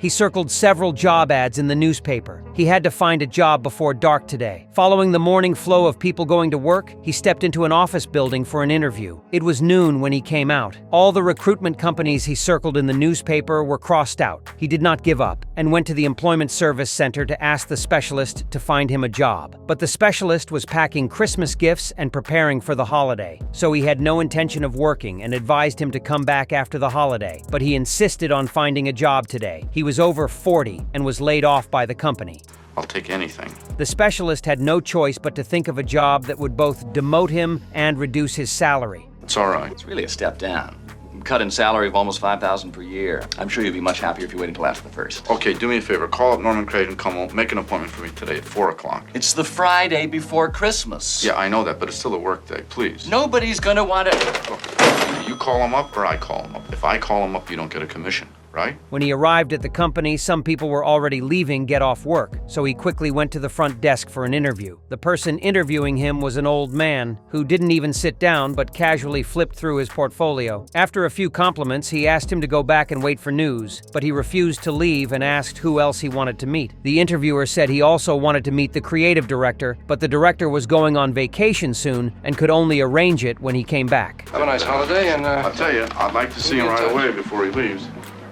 He circled several job ads in the newspaper. He had to find a job before dark today. Following the morning flow of people going to work, he stepped into an office building for an interview. It was noon when he came out. All the recruitment companies he circled in the newspaper were crossed out. He did not give up and went to the Employment Service Center to ask the specialist to find him a job. But the specialist was packing Christmas gifts and preparing for the holiday, so he had no intention of working and advised him to come back after the holiday. But he insisted on finding a job today. He was over 40 and was laid off by the company. I'll take anything. The specialist had no choice but to think of a job that would both demote him and reduce his salary. It's all right. It's really a step down. Cut in salary of almost $5,000 per year. I'm sure you'll be much happier if you wait until after the first. Okay, do me a favor. Call up Norman Craig and come make an appointment for me today at 4 o'clock. It's the Friday before Christmas. Yeah, I know that, but it's still a work day. Please. Nobody's gonna want to... Look, either you call him up or I call him up. If I call him up, you don't get a commission, right? When he arrived at the company, some people were already leaving get off work, so he quickly went to the front desk for an interview. The person interviewing him was an old man who didn't even sit down but casually flipped through his portfolio. After a few compliments, he asked him to go back and wait for news, but he refused to leave and asked who else he wanted to meet. The interviewer said he also wanted to meet the creative director, but the director was going on vacation soon and could only arrange it when he came back. Have a nice holiday, and I'll tell you, I'd like to see him right away before he leaves.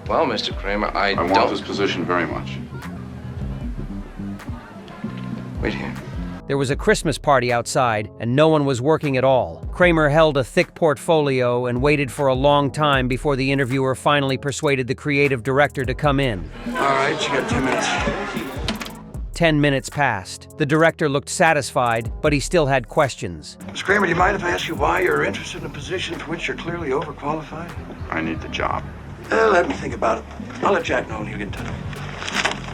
well, Mr. Kramer, I want don't... this position very much. Wait here. There was a Christmas party outside, and no one was working at all. Kramer held a thick portfolio and waited for a long time before the interviewer finally persuaded the creative director to come in. All right, you got 10 minutes. 10 minutes passed. The director looked satisfied, but he still had questions. Mr. Kramer, do you mind if I ask you why you're interested in a position for which you're clearly overqualified? I need the job. Let me think about it. I'll let Jack know when you get in touch.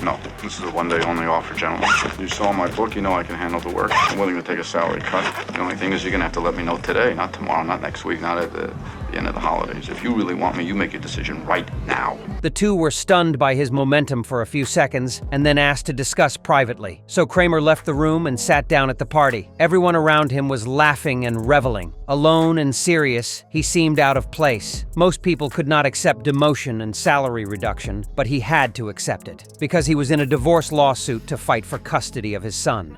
No, this is a one-day only offer, gentlemen. You saw my book, you know I can handle the work. I'm willing to take a salary cut. The only thing is you're gonna have to let me know today, not tomorrow, not next week, not at the end of the holidays. If you really want me, you make your decision right now. The two were stunned by his momentum for a few seconds and then asked to discuss privately. So Kramer left the room and sat down at the party. Everyone around him was laughing and reveling. Alone and serious, he seemed out of place. Most people could not accept demotion and salary reduction, but he had to accept it because he was in a divorce lawsuit to fight for custody of his son.